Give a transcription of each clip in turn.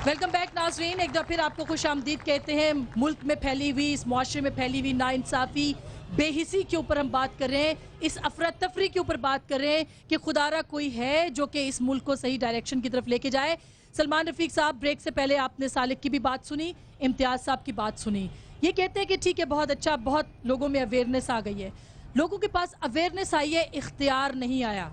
Welcome back नाजरीन, एक बार फिर आपको खुश आमदीद कहते हैं। मुल्क में फैली हुई, इस मुआशरे में फैली हुई नाइंसाफ़ी, बेहिसी के ऊपर हम बात कर रहे हैं, इस अफरा तफरी के ऊपर बात कर रहे हैं कि खुदारा कोई है जो कि इस मुल्क को सही डायरेक्शन की तरफ लेके जाए। सलमान रफीक साहब, ब्रेक से पहले आपने सालिक की भी बात सुनी, इम्तियाज़ साहब की बात सुनी। ये कहते हैं कि ठीक है, बहुत अच्छा, बहुत लोगों में अवेयरनेस आ गई है। लोगों के पास अवेयरनेस आई है, इख्तियार नहीं आया।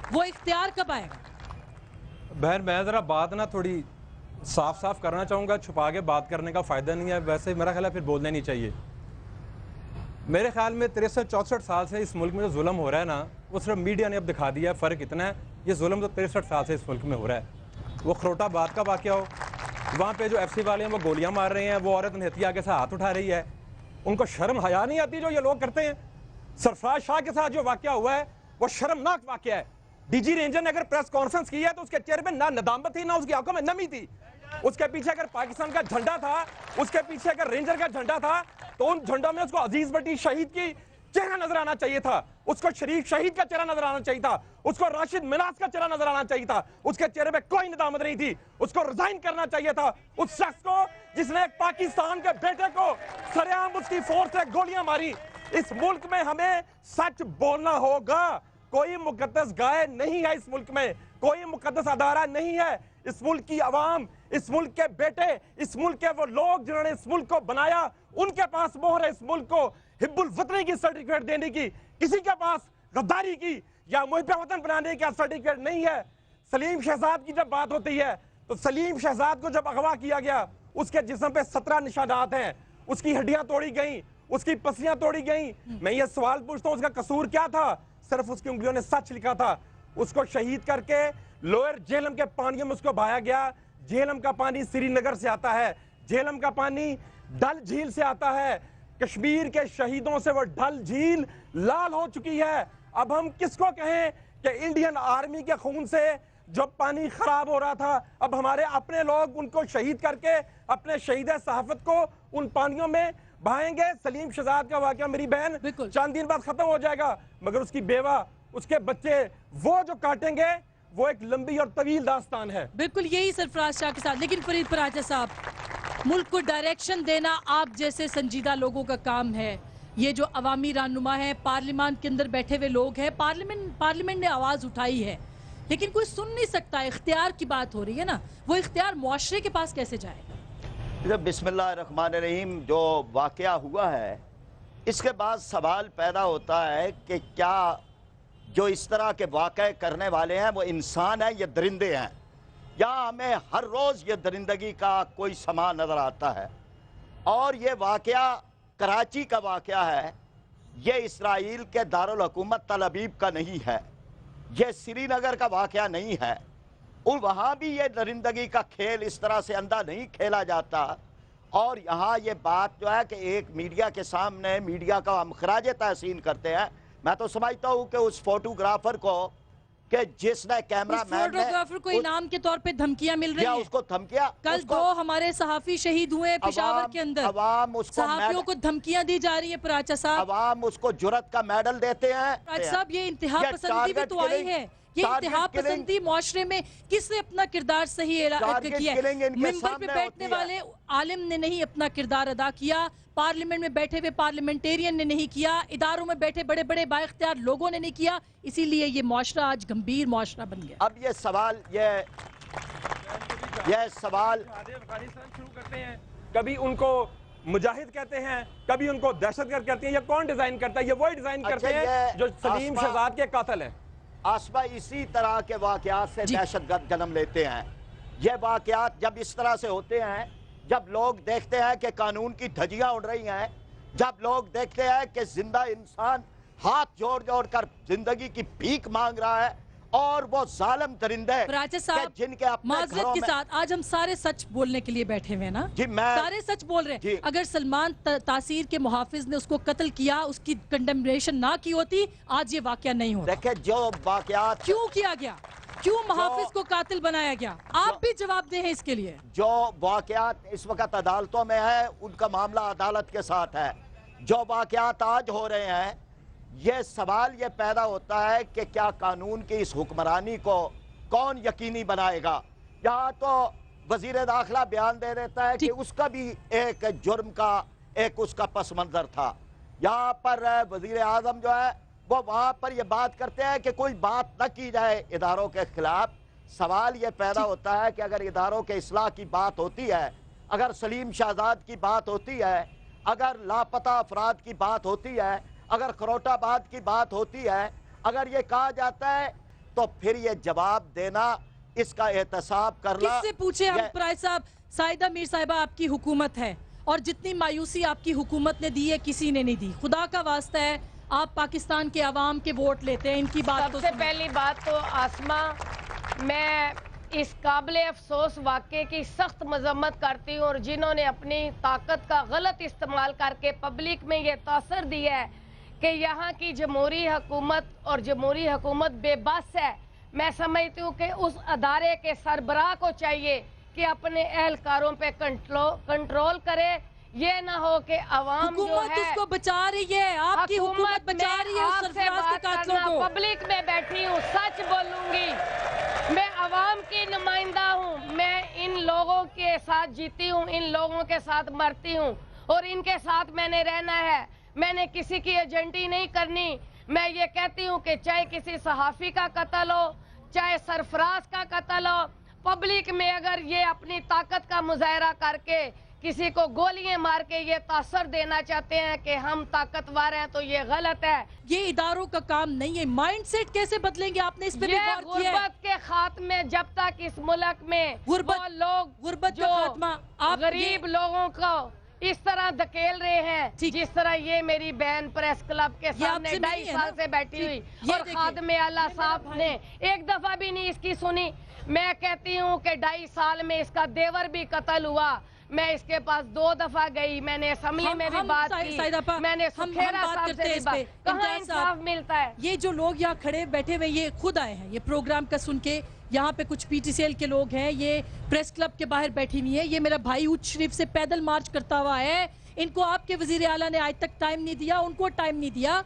वो इख्तियार कब आएगा? बहन, मैं ज़रा बात ना थोड़ी साफ साफ करना चाहूँगा। छुपा के बात करने का फ़ायदा नहीं है। वैसे मेरा ख्याल है फिर बोलना नहीं चाहिए। मेरे ख्याल में 63-64 साल से इस मुल्क में जो जुल्म हो रहा है ना, वो सिर्फ मीडिया ने अब दिखा दिया है। फ़र्क इतना है, ये जुल्म तो 63 साल से इस मुल्क में हो रहा है। वो खरोटाबाद का वाक़या हो, वहाँ पे जो FC वाले हैं वो गोलियाँ मार रहे हैं, वो औरत निहत्ती आगे से हाथ उठा रही है, उनको शर्म हया नहीं आती जो ये लोग करते हैं। सरफराज शाह के साथ जो वाक़या हुआ है वो शर्मनाक वाक़या है। डीजी रेंजर ने अगर प्रेस कॉन्फ्रेंस की है तो उसके चेहरे पे ना नदामत थी, ना उसकी आंखों में नमी थी। उसके पीछे अगर पाकिस्तान का झंडा था, उसके पीछे अगर रेंजर का झंडा था, तो उन झंडों में उसको अजीज भट्टी शहीद की चेहरा नजर आना चाहिए था, उसको शरीफ शहीद का चेहरा नजर आना चाहिए था, उसको राशिद मिनास का चेहरा नजर आना चाहिए था। उसके चेहरे पे कोई नदामत नहीं थी। उसको रिजाइन करना चाहिए था, उस शख्स को जिसने एक पाकिस्तान के बेटे को सरेआम उसकी फोर्स से गोलियां मारी। इस मुल्क में हमें सच बोलना होगा। कोई मुकद्दस गाय नहीं है इस मुल्क में, कोई मुकद्दस अदारा नहीं है। इस मुल्क की आवाम, इस मुल्क के बेटे, इस मुल्क के वो लोग जिन्होंने इस मुल्क को बनाया, उनके पास मोहर है इस मुल्क को हिब्बुल वतनी की सर्टिफिकेट देने की। किसी के पास गद्दारी की या मुहिब वतन बनाने का सर्टिफिकेट नहीं है। सलीम शहजाद की जब बात होती है तो सलीम शहजाद को जब अगवा किया गया, उसके जिस्म पे 17 निशानात हैं, उसकी हड्डियां तोड़ी गई, उसकी पसलियां तोड़ी गई। मैं ये सवाल पूछता हूँ, उसका कसूर क्या था? सिर्फ उसकी उंगलियों ने सच लिखा था। उसको शहीद करके लोअर झेलम के पानियों में उसको बहाया गया। झेलम का पानी श्रीनगर से आता है, झेलम का पानी डल झील से आता है। कश्मीर के शहीदों से वो डल झील लाल हो चुकी है। अब हम किसको कहें कि इंडियन आर्मी के खून से जो पानी खराब हो रहा था, अब हमारे अपने लोग उनको शहीद करके अपने शहीद सहाफत को उन पानियों में बहाएंगे। सलीम शहजाद का वाकया मेरी बहन चंद दिन बाद खत्म हो जाएगा, मगर उसकी बेवा, उसके बच्चे वो जो काटेंगे वो एक लंबी और तवील दास्तान है। बिल्कुल यही सरफराज शाह के साथ। लेकिन फरीद फराजा साहब, मुल्क को डायरेक्शन देना आप जैसे संजीदा लोगों का काम है। ये जो अवामी रहनुमा है, पार्लियामेंट के अंदर बैठे हुए लोग हैं, पार्लियामेंट ने आवाज उठाई है, लेकिन कोई सुन नहीं सकता। इख्तियार की बात हो रही है ना, वो इख्तियार मुआशरे के पास कैसे जाएगा? बिस्मिल्लाहिर्रहमानिर्रहीम, जो वाक़या हुआ है इसके बाद सवाल पैदा होता है कि क्या जो इस तरह के वाक़े करने वाले हैं वो इंसान हैं या दरिंदे हैं, या हमें हर रोज़ ये दरिंदगी का कोई समा नज़र आता है। और ये वाक़या कराची का वाक़या है, ये इसराइल के दारुल हुकूमत तल अबीब का नहीं है, ये श्रीनगर का वाक़या नहीं है। और वहाँ भी ये दरिंदगी का खेल इस तरह से अंधा नहीं खेला जाता। और यहाँ ये बात जो है कि एक मीडिया के सामने मीडिया का हम खराज तहसीन करते हैं। मैं तो समझता हूँ कि उस फोटोग्राफर को कि जिसने कैमरा मैन फोटोग्राफर को इनाम के तौर पे धमकियां मिल रही हैं, उसको धमकियां, कल दो हमारे सहाफी शहीद हुए पेशावर के अंदर, सहाफियों को धमकियां दी जा रही है। पराचा साहब, अवाम उसको जुर्रत का मेडल देते हैं। पराचा साहब, ये इंतहा पसंदी भी तो आई है। ये इंतहा पसंदी मुआशरे में किसने अपना किरदार सही किया है? मिंबर पे बैठने वाले आलिम ने नहीं अपना किरदार अदा किया, पार्लियामेंट में बैठे हुए पार्लियामेंटेरियन ने नहीं किया, इदारों में बैठे बड़े बड़े बाइख्तियार लोगों ने नहीं किया। इसीलिए ये मुआशरा आज गंभीर मुआशरा बन गया। अब ये सवाल शुरू करते हैं, कभी उनको मुजाहिद कहते हैं, कभी उनको दहशतगर्द कहते हैं। ये कौन डिजाइन करता है? ये वही डिजाइन करते हैं जो सलीम शहजाद के कातिल हैं। आसमा इसी तरह के वाक़यात से दहशतगर्द जन्म लेते हैं। ये वाक़यात जब इस तरह से होते हैं, जब लोग देखते हैं कि कानून की धज्जियां उड़ रही हैं, जब लोग देखते हैं कि जिंदा इंसान हाथ जोड़ जोड़ कर जिंदगी की भीख मांग रहा है, और वो जालिम दरिंदे जिनके अपने घरों में, साथ आज हम सारे सच बोलने के लिए बैठे हुए हैं ना जी, मैं सारे सच बोल रहे हैं। अगर सलमान तासीर के मुहाफिज ने उसको कत्ल किया, उसकी कंडेमनेशन ना की होती, आज ये वाकया नहीं होता। देखे जो वाकयात क्यों किया गया, क्यों मुहाफिज को कातिल बनाया गया, आप भी जवाब दे हैं इसके लिए। जो वाकयात इस वक्त अदालतों में है, उनका मामला अदालत के साथ है। जो वाकयात आज हो रहे हैं, یہ سوال یہ پیدا ہوتا ہے کہ کیا قانون کی اس حکمرانی کو کون یقینی بنائے گا؟ یہاں تو وزیر داخلہ بیان دے دیتا ہے کہ اس کا بھی ایک جرم کا ایک اس کا پس منظر تھا. یہاں پر وزیر اعظم جو ہے وہ وہاں پر یہ بات کرتے ہیں کہ کوئی بات نہ کی جائے اداروں کے خلاف. سوال یہ پیدا ہوتا ہے کہ اگر اداروں کے اصلاح کی بات ہوتی ہے، اگر سلیم شہزاد کی بات ہوتی ہے، اگر لاپتہ افراد کی بات ہوتی ہے، اگر خروٹ آباد کی بات ہوتی ہے، اگر یہ کہا جاتا ہے تو پھر یہ جواب دینا، اس کا احتساب کرنا. کس سے پوچھے ہم پرائز صاحب؟ سائدہ میر صاحبہ آپ کی حکومت ہے اور جتنی مایوسی آپ کی حکومت نے دی ہے کسی نے نہیں دی. خدا کا واسطہ ہے آپ پاکستان کے عوام کے ووٹ لیتے ہیں، ان کی بات سب سے پہلی بات تو آسمہ، میں اس قابل افسوس واقعے کی سخت مذمت کرتی ہوں، اور جنہوں نے اپنی طاقت کا غلط استعمال کر کے پبلک میں یہ تاثر دیا ہے کہ یہاں کی جمہوری حکومت اور جمہوری حکومت بے بس ہے. میں سمجھتی ہوں کہ اس ادارے کے سربراہ کو چاہیے کہ اپنے اہلکاروں پہ کنٹرول کرے. یہ نہ ہو کہ عوام جو حکومت ہے اس کو بچا رہی ہے، آپ کی حکومت بچا رہی ہے اس سرفراز کے قاتلوں کو. پبلک میں بیٹھی ہوں، سچ بولوں گی. میں عوام کی نمائندہ ہوں، میں ان لوگوں کے ساتھ جیتی ہوں، ان لوگوں کے ساتھ مرتی ہوں، اور ان کے ساتھ میں نے رہنا ہے. میں نے کسی کی ایجنٹی نہیں کرنی. میں یہ کہتی ہوں کہ چاہے کسی صحافی کا قتل ہو، چاہے سرفراز کا قتل ہو، پبلک میں اگر یہ اپنی طاقت کا مظاہرہ کر کے کسی کو گولیاں مار کے یہ تاثر دینا چاہتے ہیں کہ ہم طاقتور ہیں تو یہ غلط ہے. یہ اداروں کا کام نہیں ہے. مائنڈ سیٹ کیسے بدلیں گے؟ آپ نے اس پہ بھی غور کیا ہے؟ غربت کے خاتمے، جب تک اس ملک میں وہ لوگ غربت جو کا خاتمہ غریب لوگوں کو اس طرح دھکیل رہے ہیں، جس طرح یہ میری بہن پریس کلب کے سامنے 2.5 سال سے بیٹھی ہوئی اور خادم اعلیٰ صاحب نے ایک دفعہ بھی نہیں اس کی سنی. میں کہتی ہوں کہ 2.5 سال میں اس کا دیور بھی قتل ہوا. میں اس کے پاس 2 دفعہ گئی، میں نے اسمبلی میں بھی بات کی، میں نے سکھیرا صاحب سے بھی بات. کہاں انصاف ملتا ہے؟ یہ جو لوگ یہاں کھڑے بیٹھے ہوئے یہ خود آئے ہیں یہ پروگرام کا سن کے. یہاں پہ کچھ پی ٹی سی ایل کے لوگ ہیں، یہ پریس کلب کے باہر بیٹھی ہوئی ہیں. یہ میرا بھائی اونچ شریف سے پیدل مارچ کرتا ہوا ہے. ان کو آپ کے وزیر اعلیٰ نے آج تک ٹائم نہیں دیا، ان کو ٹائم نہیں دیا.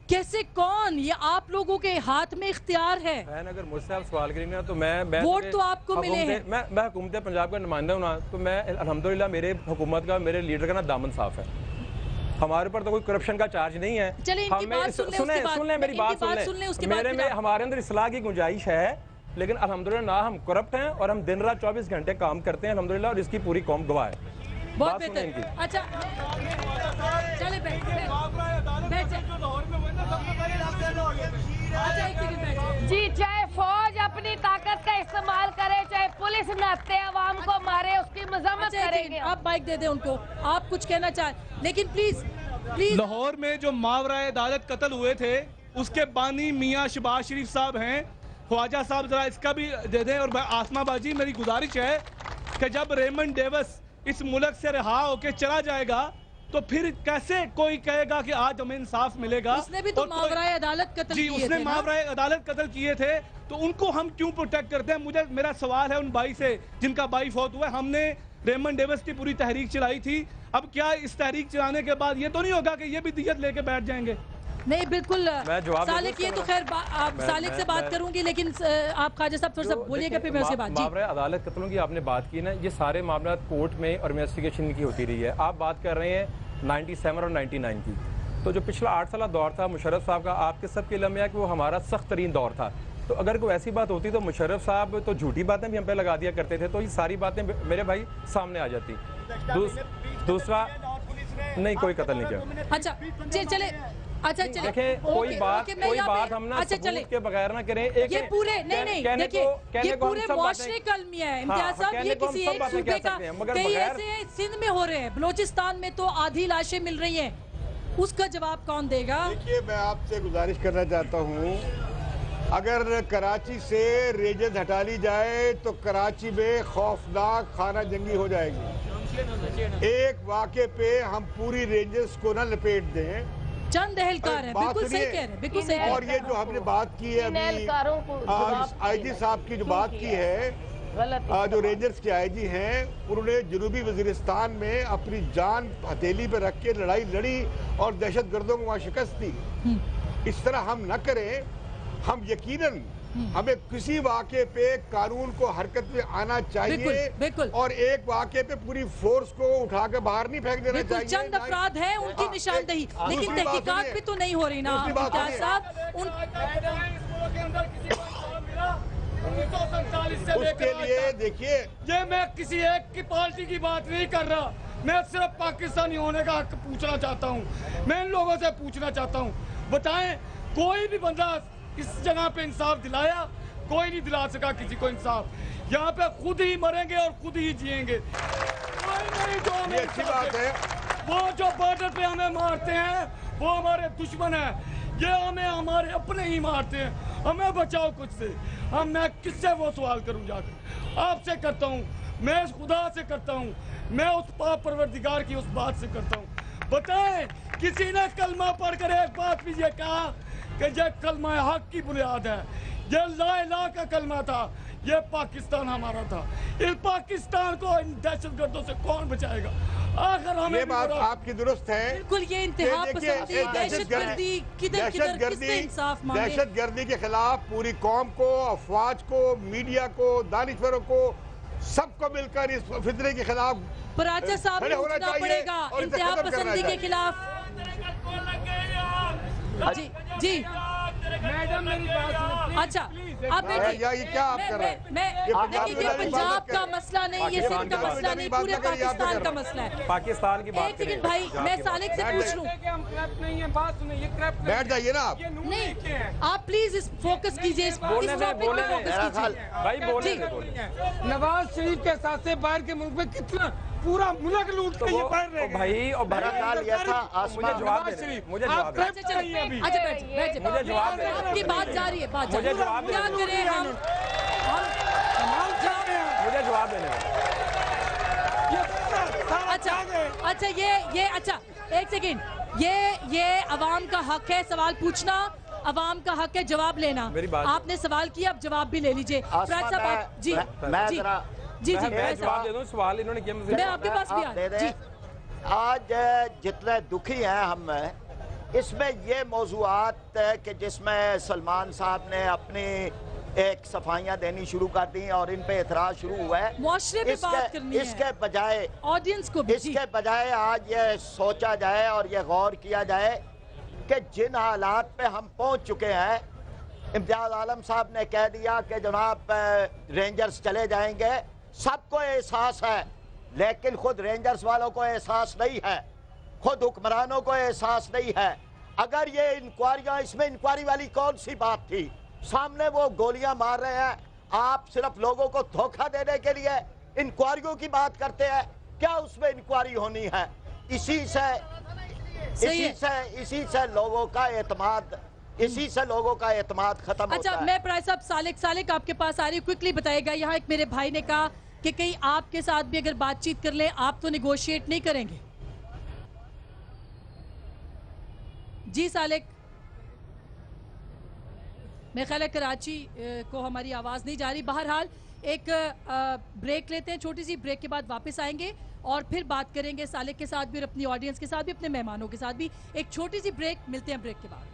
کیسے؟ کون؟ یہ آپ لوگوں کے ہاتھ میں اختیار ہے. اگر مجھ سے آپ سوال کریں گے تو میں ووٹ تو آپ کو ملے ہیں. میں حکومت پنجاب کا نمائندہ ہوں نا، تو میں الحمدللہ میرے حکومت کا، میرے لیڈر کا نا دامن صاف ہے. ہمارے پر تو کوئی کرپشن کا چارج نہیں ہے. چلیں ان کی بات سن لیں میری بات سن لیں. میرے میں ہمارے اندر اصلاح کی گنجائش ہے، لیکن الحمدللہ نہ ہم کرپٹ ہیں اور ہم دن رات 24 گھنٹے کام کرتے ہیں الحمدللہ، اور اس کی پوری قوم گواہ ہے. بہت بہتر. اچھا چلے جی، چاہے فوج اپنی طاقت کا استعمال کرے، چاہے پولیس نہتے عوام کو مارے، اس کی مذمت کریں گے. آپ مائک دے دیں ان کو، آپ کچھ کہنا چاہیں لیکن پلیز. لاہور میں جو ماورائے عدالت قتل ہوئے تھے اس کے بانی میاں شہباز شریف صاحب ہیں. خواجہ صاحب ذرا اس کا بھی دے دیں. اور آسمہ باجی میری گزارش ہے کہ جب ریمنڈ ڈیوس اس ملک سے رہا ہو کے چلا جائے گا تو پھر کیسے کوئی کہے گا کہ آج ہمیں انصاف ملے گا؟ اس نے بھی تو ماورائے عدالت قتل کیے تھے. جی، اس نے ماورائے عدالت قتل کیے تھے، تو ان کو ہم کیوں پروٹیکٹ کرتے ہیں؟ میرا سوال ہے ان بھائی سے جن کا بھائی فوت ہوا ہے. ہم نے ریمنڈ ڈیوس کی پوری تحریک چلائی تھی. اب کیا اس تحریک چلانے کے بعد یہ تو نہیں ہوگا کہ یہ بھی دیت لے کے بیٹھ جائیں گے؟ نہیں بالکل. سالک یہ تو خیر سالک سے بات کروں گی، لیکن آپ خواجہ صاحب تھوڑا سا بولیے گا پھر میں اس کے بعد. ماورائے عدالت قتلوں کی آپ نے بات کی نا، یہ سارے معاملات کورٹ میں اور انویسٹیگیشن کی ہوتی رہی ہے. آپ بات کر رہے ہیں 97 اور 99 کی، تو جو پچھلا 8 سالہ دور تھا مشرف صاحب کا، آپ کے سب کے علم ہے کہ وہ ہمارا سخت ترین دور تھا. تو اگر کوئی ایسی بات ہوتی تو مشرف صاحب تو جھوٹی باتیں بھی ہم پہ لگا دیا کرتے تھے، تو یہ ساری باتیں میرے بھائی سامنے آ جاتی. دوسرا نہیں، کوئی قتل نہیں کیا. اچھا چلے. اچھا چلے، دیکھیں کوئی بات ہم نا ثبوت کے بغیر نہ کریں. یہ پورے نہیں دیکھیں، یہ پورے معاشرے کا المیہ ہے امتیاز صاحب. یہ کسی ایک صوبے کا، کئی ایسے سندھ میں ہو رہے ہیں، بلوچستان میں تو آدھی لاشیں مل رہی ہیں. اس کا جواب کون دے گا؟ دیکھیے، میں آپ سے گزارش کرنا چاہتا ہوں، اگر کراچی سے رینجز ہٹا لی جائے تو کراچی میں خوفناک خانہ جنگی ہو جائے گی. ایک واقعے پہ ہم پوری رینجز کو نہ لپیٹ دیں. چند اہلکار ہیں، بالکل صحیح کہہ رہے ہیں، بالکل صحیح. اور یہ جو ہم نے بات کی ہے ابھی آئی جی صاحب کی جو بات کی ہے، جو رینجرز کے آئی جی ہیں، انہوں نے جنوبی وزیرستان میں اپنی جان ہتھیلی پہ رکھ کے لڑائی لڑی اور دہشت گردوں کو وہاں شکست دی. इस तरह हम न करें, हम यकीनन हमें किसी वाक़े पे कानून को हरकत में आना चाहिए बिल्कुल। और एक वाक़े पे पूरी फोर्स को उठा के बाहर नहीं फेंक देना बिल्कुल, चाहिए। चंद अफराद हैं उनकी निशानदेही, लेकिन तहकीकात भी तो नहीं हो रही ना इम्तियाज साहब। उसके लिए देखिए, ये मैं किसी एक की पार्टी की बात नहीं कर रहा, मैं सिर्फ पाकिस्तानी होने का हक पूछना चाहता हूँ। मैं इन लोगों से पूछना चाहता हूँ, बताएं कोई भी बंदा इस जगह पे इंसाफ दिलाया? कोई नहीं दिला सका किसी को इंसाफ। यहाँ पे खुद ही मरेंगे और खुद ही जिएंगे। कोई नहीं जो हमें ये अच्छी बात है। वो जो बॉर्डर पे हमें मारते हैं वो हमारे दुश्मन है, ये हमें हमारे अपने ही मारते हैं। हमें बचाओ कुछ से। मैं किससे वो सवाल करूं जाकर? आपसे करता हूं, मैं उस खुदा से करता हूं, मैं उस पाक परवरदिगार की उस बात से करता हूं। बताएं किसी ने कलमा पढ़कर एक बात भी ये कहा कि ये कलमा हक की बुनियाद है, ये ला इलाहा का कलमा था, ये पाकिस्तान हमारा था। इस पाकिस्तान को इन दहशतगर्दों से कौन बचाएगा? आखिर हमें ये बात आपकी दुरुस्त है। बिल्कुल, ये इंतहा पसंदी, दहशतगर्दी, किधर किससे इंसाफ मांगे? दहशतगर्दी के खिलाफ पूरी कौम को, अफवाज को, मीडिया को, दानिशवरों को, सबको मिलकर इस फितरे के खिलाफ पराचा साहब खड़े को होना उठना चाहिए पड़ेगा और इसे इंतहा खत्म करना पसंदी के चाहिए। खिलाफ। जी मैडम मेरी बात सुनो। अच्छा, अब देखिए, ये क्या आप कर रहे हैं? देखिए, पंजाब का मसला नहीं, ये सिंध का मसला नहीं, पूरे पाकिस्तान का मसला है। पाकिस्तान की बात एक सेकंड भाई, मैं सालिक से पूछ लूं। हम करप्ट नहीं है, बात सुनिए, ये करप्ट बैठ जाइए ना आप। नहीं, आप प्लीज इस फोकस कीजिए, इस टॉपिक पे फोकस कीजिए। भाई बोले जी। नवाज शरीफ के साथ से बाहर के मुल्क में कितना पूरा मुल्क लूट के ये बाहर रह गए। भाई और मेरा ख्याल ये था मुझे जवाब देने, मुझे जवाब देने। अच्छा चलिए, अच्छा बैठ मुझे जवाब देने। आपकी बात जारी है, बात जारी मुझे है। जवाब क्या देने। करें हम मुझे जवाब देने। अच्छा ये अच्छा एक सेकंड, ये अवाम का हक है सवाल पूछना, अवाम का हक है जवाब लेना। मेरी बात आपने सवाल किया, अब जवाब भी ले लीजिए। फराज साहब आप जी मैं जी जरा जी मैं फराज जवाब साहब, दे दूं, सवाल इन्होंने किया मुझसे। मैं आपके पास भी आप दे आ दें। जी। आज जितने दुखी हैं हम, इसमें ये मौजूआत कि जिसमें सलमान साहब ने अपनी एक सफाइयाँ देनी शुरू कर दी और इन पे एतराज शुरू हुआ है। मुआशरे पे बात करनी है, इसके बजाय ऑडियंस को भी जी। इसके बजाय आज ये सोचा जाए और ये गौर किया जाए कि जिन हालात पे हम पहुंच चुके हैं। इम्तियाज आलम साहब ने कह दिया कि जनाब रेंजर्स चले जाएंगे, सबको एहसास है, लेकिन खुद रेंजर्स वालों को एहसास नहीं है, खुद हुक्मरानों को एहसास नहीं है। अगर ये इंक्वायरियां, इसमें इंक्वायरी वाली कौन सी बात थी? सामने वो गोलियां मार रहे हैं, आप सिर्फ लोगों को धोखा देने के लिए इंक्वायरियों की बात करते हैं। क्या उसमें इंक्वायरी होनी है? इसी से लोगों का एतमाद, इसी से लोगों का एतमाद खत्म अच्छा, होता है। मैं प्राय साहब सालिक आपके पास आ रही हूँ, क्विकली बताइएगा। यहाँ एक मेरे भाई ने कहा कि कहीं आपके साथ भी अगर बातचीत कर लें, आप तो निगोशिएट नहीं करेंगे? जी सालिक, मेरे ख्याल है कराची को हमारी आवाज़ नहीं जा रही। बहरहाल एक ब्रेक लेते हैं, छोटी सी ब्रेक के बाद वापस आएंगे और फिर बात करेंगे सालिक के साथ भी और अपनी ऑडियंस के साथ भी, अपने मेहमानों के साथ भी। एक छोटी सी ब्रेक, मिलते हैं ब्रेक के बाद।